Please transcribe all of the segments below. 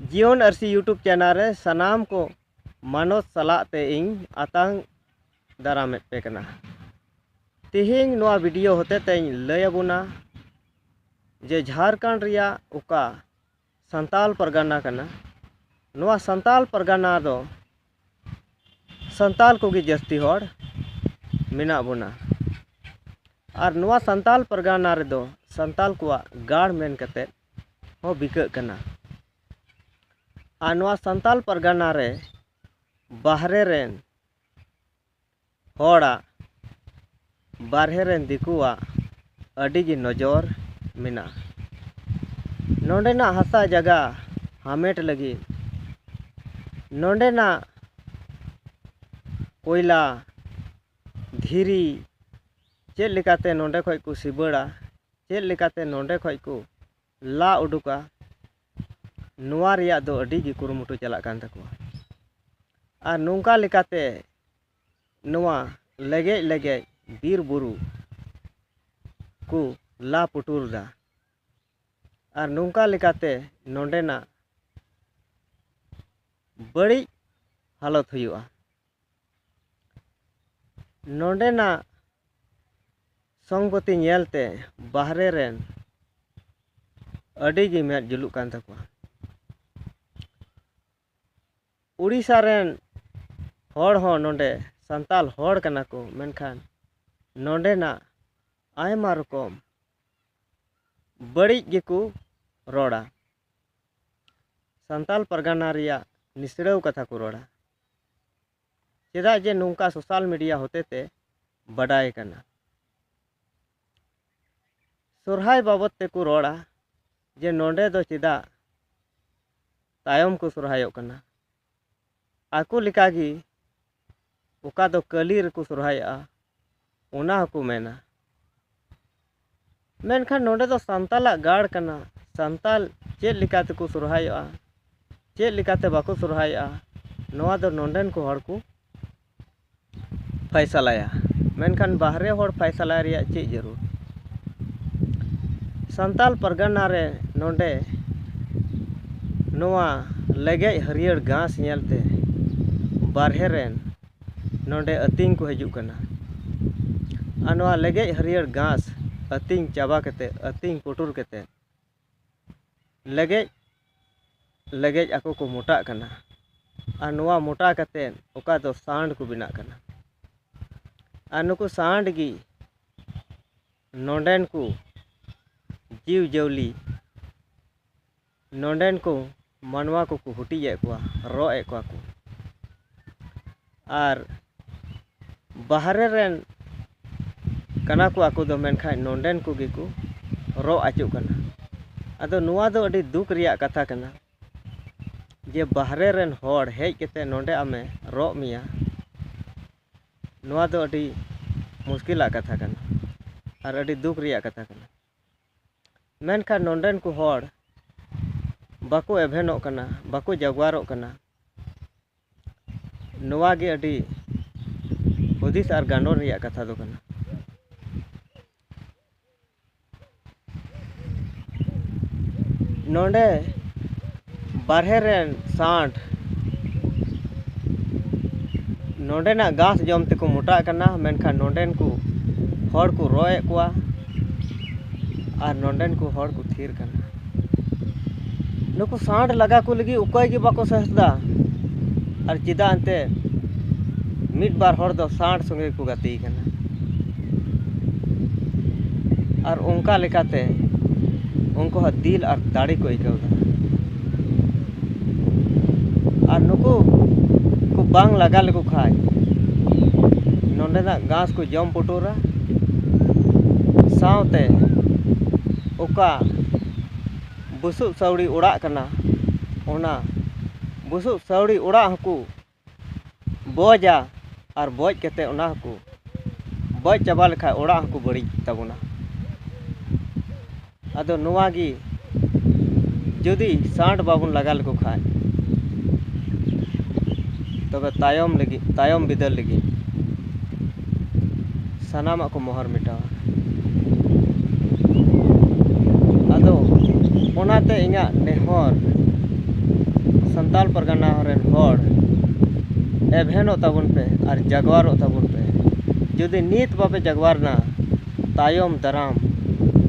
जीवन RC YouTube channel रे सनाम को मानोस सलाते इन आतांग दाराम पे कना तिहिंग नोआ वीडियो होते तें लयबुना जे झारखंड रिया उका संताल परगना कना नोआ संताल परगना दो संताल को जस्ती होड़ मिना बुना और नोआ संताल परगना रे दो संताल को गाड़ मेन कते हो बिक कना आनवा संताल परगना रे बाहरे रेन होड़ा बारहे रेन दिकुआ अडिगी नजर मिना नोंडेना हसा जगह हामेट लगी नोंडेना कोयला धीरी चेद लेकाते नोंडे खय को सिबड़ा चेद लेकाते नोंडे खय को ला उडुका नोआ रिया दो अडिगी कुरुमुटु चला कान तकुआ और नोंका लेकाते नोआ लगे लगे बीर बुरु को ला पुटुरदा और नोंका लेकाते नोंडेना बड़ी हालत हुआ नोंडेना संगपति नेलते बाहरे रेन अडिगी मेद जुलुक कान तकुआ उड़ीसा रेन होड़ हो नोंडे संताल होड़ कना को मेनखान नोंडेना आयमा रकम बड़ी गेकु रोड़ा संताल परगना रिया निसड़ाव कथा को रोड़ा चेदा जे नोंका सोशल मीडिया होते ते बडाय कना सोरहाय बाबत ते को रोड़ा जे नोंडे दो चेदा तायम को सोरहायो कना आकु लिकागी उका दो कली रको सोरहाया उना हको मेना मेनखान नोंडे दो संताला गाड़ कना संताल चेद लिकाते को सोरहाया चेद लिकाते बाको सोरहाया नोआ दो नोंडेन को हड़ को फैसलाया मेनखान बाहरे होड़ फैसला रिया चेद जरूर संताल परगना रे नोंडे नोआ लगे हरियर घास नेलते बारहे रेन नोंडे अतिंग को हजू कना और नोआ लगे हरियर घास अतिंग चाबा कते अतिंग पुटुर कते लगे लगे आको को मोटा कना और नोआ मोटा कते ओका दो सांड को बिना कना और नुकु सांड गी नोंडेन को जीव जवली नोंडेन को मनवा को हुटिए को रोए को और बाहरे रेन कना को आको दो मेनखान नोंडेन को गे को रो आचु कना अदो नुआ दो अडी दुख रिया कथा कना जे बाहरे रेन होड़ हेज केते नोंडे आमे रो मिया नुआ दो अडी मुश्किला कथा कना और अडी दुख रिया कथा कना मेनखान नोंडेन को होड़ बाको एभेनों कना बाको जगवारों कना नोआ गे अडी हुदिस और गांडोन रिया कथा दो कना नोंडे बारहे रेन सांड नोंडेना घास जम ते को मोटा कना मेनखान नोंडेन को होड़ को रोए कोआ और नोंडेन को होड़ को थीर कना नुकु सांड लगा को लगी उकय गे बाको सहसदा और चिदा अंते मिड बार होड़ दो सांड संगे को गति कना और उनका लेकाते उनको दिल और दाड़ी को इकवदा और नुकु को बांग लगा लेको खाय नोंडेना घास को जम पुटुरा सावते उका बुसुब सावड़ी उड़ा कना ओना बुसुब सावड़ी उड़ा हकू बोजा और बोज केते ओना हकू बोज चाबा लेखा उड़ा हकू बड़ी तबुना अदो नोआ गी जुदी सांड बाबुन लगा लेको खाय तबे तायम बिदल लगी सनामा को मोहर मिटावा अदो ओनाते इङा नेहर संताल परगना रेन हर एभेनों ताबुन पे और जगवारों ताबुन पे जुदी नीत बापे जगवारना तायम दाराम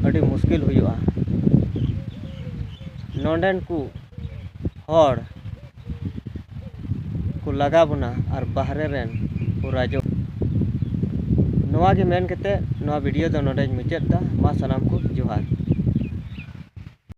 अड़ी मुश्किल हुआ नोंडेन को हर को लगा बुना और बाहरे रेन को राजो नोआ गे मेन केते नोआ वीडियो दो नोंडे मुचाद दा मा सनाम को जोहार।